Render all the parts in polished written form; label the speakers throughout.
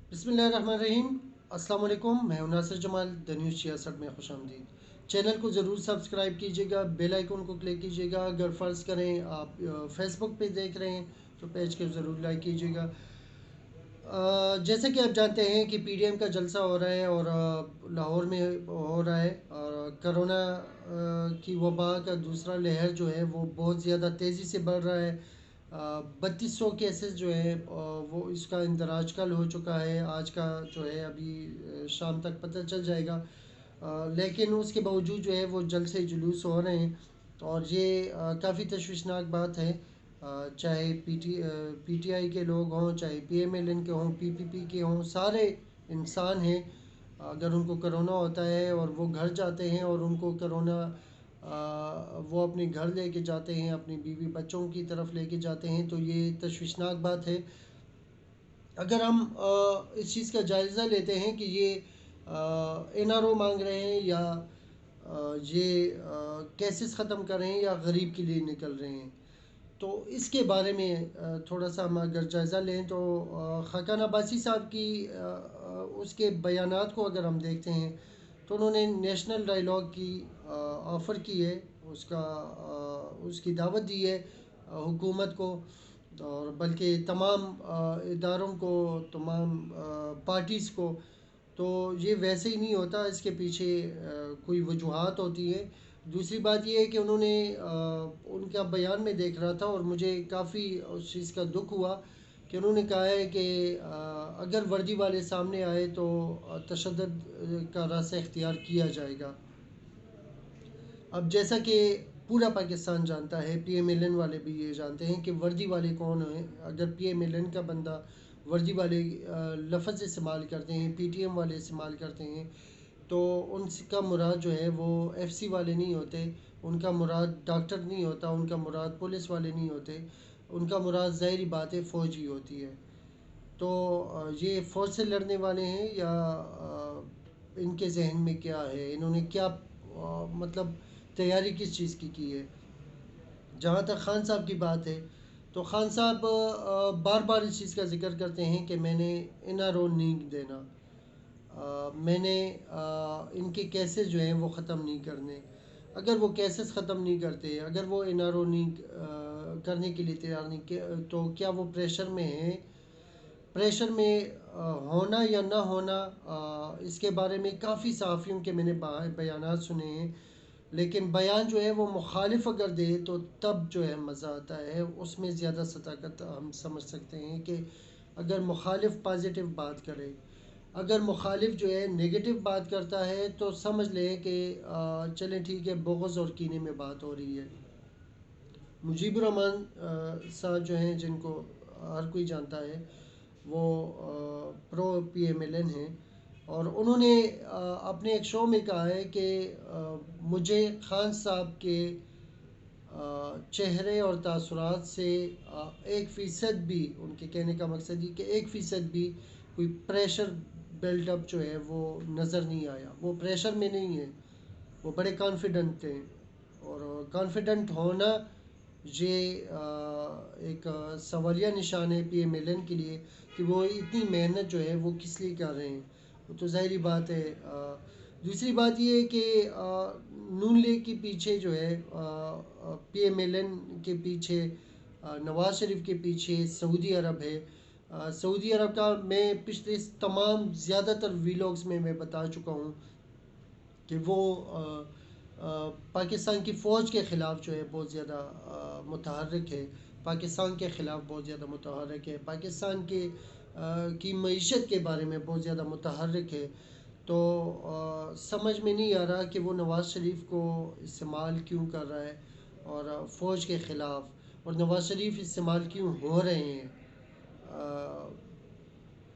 Speaker 1: बिस्मिल्लाहिर्रहमानिर्रहीम। अस्सलाम वालेकुम। मैं हूं नासिर जमाल। द न्यूज़ 66 में खुश आमदीद। चैनल को ज़रूर सब्सक्राइब कीजिएगा, बेल आइकन को क्लिक कीजिएगा। अगर फ़र्ज़ करें आप फेसबुक पे देख रहे हैं तो पेज को ज़रूर लाइक कीजिएगा। जैसे कि आप जानते हैं कि पीडीएम का जलसा हो रहा है और लाहौर में हो रहा है, और कोरोना की वबा का दूसरा लहर जो है वो बहुत ज़्यादा तेज़ी से बढ़ रहा है। 3200 केसेस जो है वो इसका इंदराज कल हो चुका है। आज का जो है अभी शाम तक पता चल जाएगा। लेकिन उसके बावजूद जो है वो जल्द से जुलूस हो रहे हैं, और ये काफ़ी तशवीशनाक बात है। चाहे पीटीआई के लोग हों, चाहे पीएमएलएन के हों, पीपीपी के हों, सारे इंसान हैं। अगर उनको करोना होता है और वो घर जाते हैं और उनको करोना वो अपने घर लेके जाते हैं, अपनी बीवी बच्चों की तरफ लेके जाते हैं, तो ये तशवीशनाक बात है। अगर हम इस चीज़ का जायज़ा लेते हैं कि ये एनआरओ मांग रहे हैं या ये केसेस ख़त्म कर रहे हैं या गरीब के लिए निकल रहे हैं, तो इसके बारे में थोड़ा सा हम अगर जायज़ा लें तो खाकान अब्बासी साहब की उसके बयानात को अगर हम देखते हैं तो उन्होंने नेशनल डायलॉग की ऑफ़र की है, उसकी दावत दी है हुकूमत को, और बल्कि तमाम इदारों को, तमाम पार्टीज़ को। तो ये वैसे ही नहीं होता, इसके पीछे कोई वजूहात होती है। दूसरी बात ये है कि उन्होंने उनका बयान में देख रहा था और मुझे काफ़ी उस चीज़ का दुख हुआ कि उन्होंने कहा है कि अगर वर्दी वाले सामने आए तो तशद्दुद का रास्ता इख्तियार किया जाएगा। अब जैसा कि पूरा पाकिस्तान जानता है, पीएमएलएन वाले भी ये जानते हैं कि वर्दी वाले कौन हैं। अगर पीएमएलएन का बंदा वर्दी वाले लफ्ज़ इस्तेमाल करते हैं, पीटीएम वाले इस्तेमाल करते हैं, तो उनका मुराद जो है वो एफसी वाले नहीं होते, उनका मुराद डॉक्टर नहीं होता, उनका मुराद पुलिस वाले नहीं होते, उनका मुराद ज़ाहिरी बात है फ़ौज ही होती है। तो ये फ़ौज से लड़ने वाले हैं या इनके जहन में क्या है, इन्होंने क्या मतलब तैयारी किस चीज़ की है। जहाँ तक ख़ान साहब की बात है, तो ख़ान साहब बार बार इस चीज़ का ज़िक्र करते हैं कि मैंने एनआरओ नहीं देना, मैंने इनके केसेस जो हैं वो ख़त्म नहीं करने। अगर वो केसेस ख़त्म नहीं करते, अगर वो एनआरओ नहीं करने के लिए तैयार नहीं तो क्या वो प्रेशर में हैं? प्रेशर में होना या ना होना, इसके बारे में काफ़ी सहाफ़ियों के मैंने बयानात सुने हैं। लेकिन बयान जो है वो मुखालिफ अगर दे तो तब जो है मज़ा आता है, उसमें ज़्यादा सदाकत हम समझ सकते हैं कि अगर मुखालिफ पॉजिटिव बात करे। अगर मुखालिफ जो है नेगेटिव बात करता है तो समझ लें कि चलें ठीक है, बुग़्ज़ और कीने में बात हो रही है। मुजीबुर रहमान साहब जो हैं, जिनको हर कोई जानता है, वो प्रो पीएमएलएन हैं, और उन्होंने अपने एक शो में कहा है कि मुझे खान साहब के चेहरे और तासुरात से 1% भी, उनके कहने का मकसद ये कि 1% भी कोई प्रेशर बिल्डअप जो है वो नज़र नहीं आया। वो प्रेशर में नहीं है, वो बड़े कॉन्फिडेंट थे। और कॉन्फिडेंट होना ये एक सवालिया निशान है पीएमएलएन के लिए कि वो इतनी मेहनत जो है वो किस लिए कर रहे हैं। वो तो ज़ाहिरी बात है। दूसरी बात ये है कि नून लीग के पीछे जो है, पीएमएलएन के पीछे, नवाज़ शरीफ के पीछे सऊदी अरब है। सऊदी अरब का मैं पिछले तमाम ज़्यादातर वीलॉग्स में मैं बता चुका हूँ कि वो पाकिस्तान की फ़ौज के ख़िलाफ़ जो है बहुत ज़्यादा मुतहर्रिक है, पाकिस्तान के ख़िलाफ़ बहुत ज़्यादा मुतहर्रिक है, पाकिस्तान के की मईशत के बारे में बहुत ज़्यादा मुतहर्रिक है। तो समझ में नहीं आ रहा कि वो नवाज़ शरीफ को इस्तेमाल क्यों कर रहा है और फ़ौज के ख़िलाफ़, और नवाज़ शरीफ इस्तेमाल क्यों हो रहे हैं।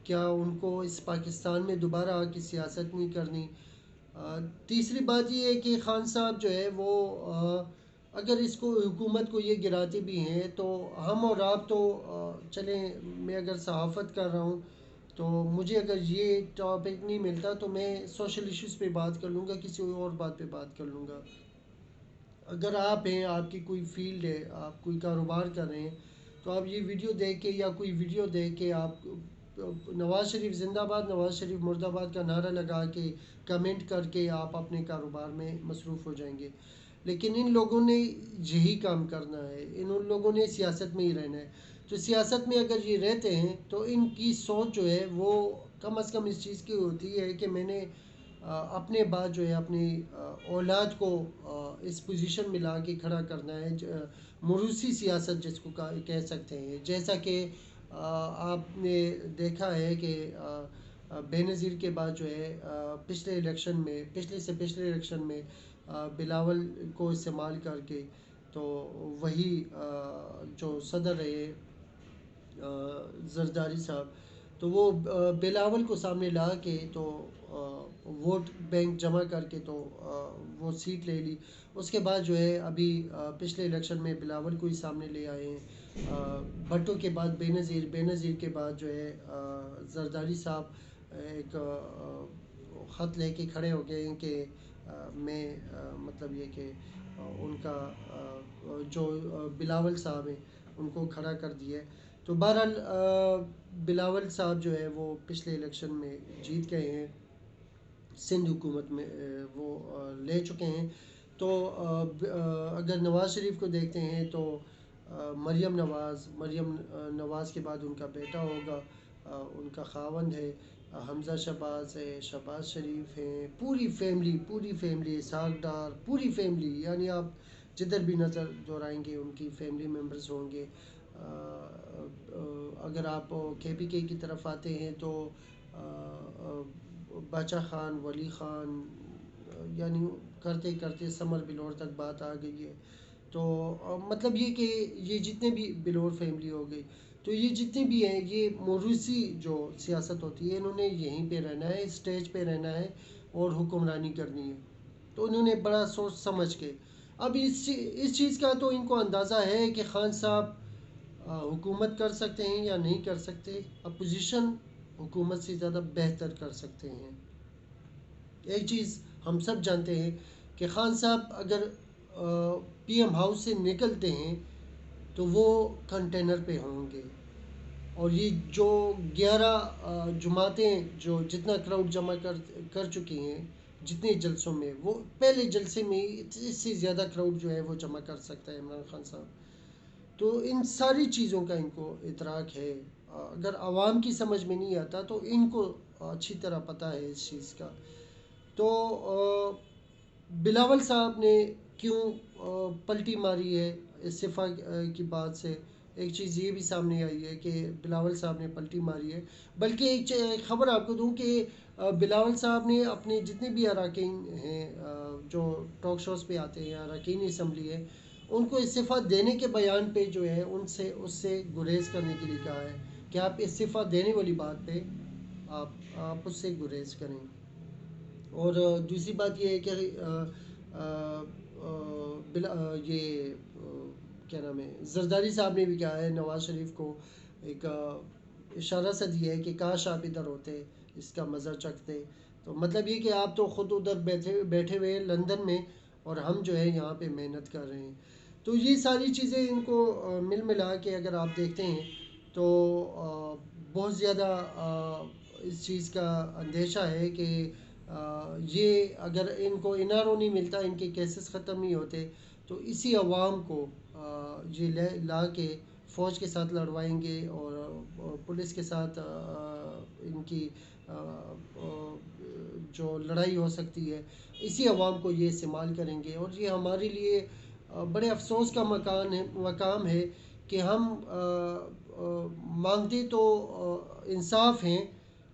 Speaker 1: क्या उनको इस पाकिस्तान में दोबारा आके सियासत नहीं करनी। तीसरी बात ये है कि ख़ान साहब जो है वो अगर इसको हुकूमत को ये गिराते भी हैं तो हम और आप तो चलें, मैं अगर सहाफ़त कर रहा हूँ तो मुझे अगर ये टॉपिक नहीं मिलता तो मैं सोशल इश्यूज़ पे बात कर लूँगा, किसी और बात पे बात कर लूँगा। अगर आप हैं, आपकी कोई फ़ील्ड है, आप कोई कारोबार कर रहे हैं, तो आप ये वीडियो देख के या कोई वीडियो देख के आप نواز شریف زندہ باد، نواز شریف مرد آباد کا نعرہ لگا کے کمنٹ کر کے آپ اپنے کاروبار میں مصروف ہو جائیں گے. لیکن ان لوگوں نے یہی کام کرنا ہے، ان لوگوں نے سیاست میں ہی رہنا ہے. تو سیاست میں اگر یہ رہتے ہیں تو ان کی سوچ جو ہے وہ کم از کم اس چیز کی ہوتی ہے کہ میں نے اپنے بعد جو ہے اپنی اولاد کو اس پوزیشن میں لا کے کھڑا کرنا ہے، موروثی سیاست جس کو کہہ سکتے ہیں. جیسا کہ آپ نے دیکھا ہے کہ بے نظیر کے بعد جو ہے پچھلے الیکشن میں، پچھلے الیکشن میں بلاول کو استعمال کر کے تو وہی جو صدر رہے زرداری صاحب، تو وہ بلاول کو سامنے لا کے تو ووٹ بینک جمع کر کے تو وہ سیٹ لے لی. اس کے بعد جو ہے ابھی پچھلے الیکشن میں بلاول کو ہی سامنے لے آئے ہیں. بھٹو کے بعد بے نظیر کے بعد جو ہے زرداری صاحب ایک خط لے کے کھڑے ہو گئے ہیں کہ میں مطلب یہ کہ ان کا جو بلاول صاحب ہیں ان کو کھڑا کر دیا ہے. تو بہرحال بلاول صاحب جو ہے وہ پچھلے الیکشن میں جیت گئے ہیں، سندھ حکومت میں وہ لے چکے ہیں. تو اگر نواز شریف کو دیکھتے ہیں تو مریم نواز کے بعد ان کا بیٹا ہوگا، ان کا خاوند ہے حمزہ شہباز ہے، شہباز شریف ہیں، پوری فیملی اسحاق ڈار، پوری فیملی، یعنی آپ جدھر بھی نظر دورائیں گے ان کی فیملی ممبرز ہوں گے. اگر آپ کے پی کے کی طرف آتے ہیں تو باچا خان، ولی خان، یعنی کرتے کرتے سمر بلور تک بات آ گئی ہے. تو مطلب یہ کہ یہ جتنے بھی بلور فیملی ہو گئی، تو یہ جتنے بھی ہیں یہ موروثی جو سیاست ہوتی ہے انہوں نے یہیں پہ رہنا ہے، اسٹیج پہ رہنا ہے اور حکمرانی کرنی ہے. تو انہوں نے بڑا سوچ سمجھ کے اب اس چیز کا تو ان کو اندازہ ہے کہ خان صاحب حکومت کر سکتے ہیں یا نہیں کر سکتے، اپوزیشن حکومت سے زیادہ بہتر کر سکتے ہیں. ایک چیز ہم سب جانتے ہیں کہ خان صاحب اگر پی ایم ہاؤس سے نکلتے ہیں تو وہ کنٹینر پہ ہوں گے. اور یہ جو 11 جماعتیں جو جتنا کراؤڈ جمع کر چکی ہیں جتنے جلسوں میں، وہ پہلے جلسے میں اس سے زیادہ کراؤڈ جو ہے وہ جمع کر سکتا ہے عمران خان صاحب. تو ان ساری چیزوں کا ان کو ادراک ہے. اگر عوام کی سمجھ میں نہیں آتا تو ان کو اچھی طرح پتہ ہے اس چیز کا. تو بلاول صاحب نے کیوں پلٹی ماری ہے استعفیٰ کی بات سے، ایک چیز یہ بھی سامنے آئی ہے کہ بلاول صاحب نے پلٹی ماری ہے. بلکہ ایک خبر آپ کو دوں کہ بلاول صاحب نے اپنے جتنے بھی اراکین ہیں جو ٹاک شوز پہ آتے ہیں، اراکین اسمبلی ہے، ان کو استعفیٰ دینے کے بیان پہ جو ہے اس سے گریز کرنے کے لیے کہا ہے کہ آپ استعفیٰ دینے والی بات پہ آپ اس سے گریز کریں. اور دوسری بات یہ ہے کہ یہ کیا نام ہے، زرداری صاحب نے بھی کہا ہے نواز شریف کو ایک اشارہ سا دیا ہے کہ کاش آپ ادھر ہوتے، اس کا مزہ چکھتے. تو مطلب یہ کہ آپ تو خود ادھر بیٹھے ہوئے ہیں لندن میں اور ہم جو ہے یہاں پہ محنت کر رہے ہیں. تو یہ ساری چیزیں ان کو ملا کے اگر آپ دیکھتے ہیں تو بہت زیادہ اس چیز کا اندیشہ ہے کہ یہ اگر ان کو این آر او نہیں ملتا، ان کے کیسز ختم نہیں ہوتے، تو اسی عوام کو یہ لا کے فوج کے ساتھ لڑوائیں گے اور پولیس کے ساتھ ان کی جو لڑائی ہو سکتی ہے اسی عوام کو یہ استعمال کریں گے. اور یہ ہمارے لیے بڑے افسوس کا مقام ہے کہ ہم مانگتے تو انصاف ہیں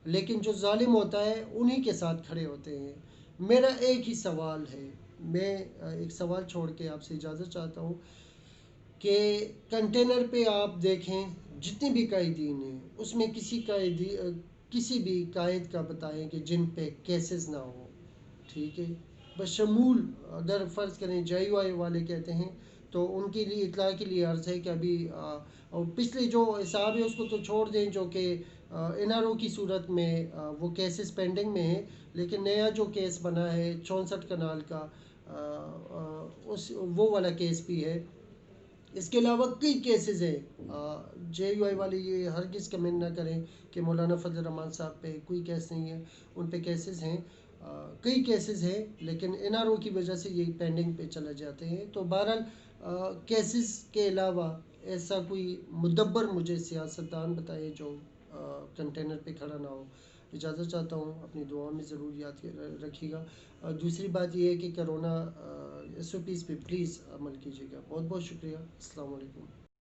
Speaker 1: لیکن جو ظالم ہوتا ہے انہی کے ساتھ کھڑے ہوتے ہیں. میرا ایک ہی سوال ہے، میں ایک سوال چھوڑ کے آپ سے اجازت چاہتا ہوں کہ کنٹینر پہ آپ دیکھیں جتنے بھی قائدین ہیں اس میں کسی بھی قائد کا بتائیں کہ جن پہ کیسز نہ ہو، ٹھیک ہے، بشمول اگر فرض کریں جے یو آئی والے کہتے ہیں تو ان کے لیے اطلاع کے لیے عرض ہے کہ ابھی پچھلے جو حساب ہے اس کو تو چھوڑ دیں جو کہ این آر او کی صورت میں وہ کیسز پینڈنگ میں ہیں، لیکن نیا جو کیس بنا ہے 64 کنال کا وہ والا کیس بھی ہے. اس کے علاوہ کئی کیسز ہیں، جے یو آئی والے یہ ہرگز کمنٹ نہ کریں کہ مولانا فضل الرحمان صاحب پہ کوئی کیس نہیں ہے، ان پہ کیسز ہیں، کئی کیسز ہیں، لیکن این آر او کی وجہ سے یہ پینڈنگ پہ چلے جاتے ہیں۔ تو بہرحال کیسز کے علاوہ ایسا کوئی مدبر مجھے سیاستدان بتائے جو کنٹینر پہ کھڑا نہ ہو۔ اجازت چاہتا ہوں، اپنی دعاؤں میں ضرور یاد رکھیے گا۔ دوسری بات یہ ہے کہ کرونا ایس او پیز پہ پلیز عمل کیجیے گا۔ بہت بہت شکریہ۔ السلام علیکم۔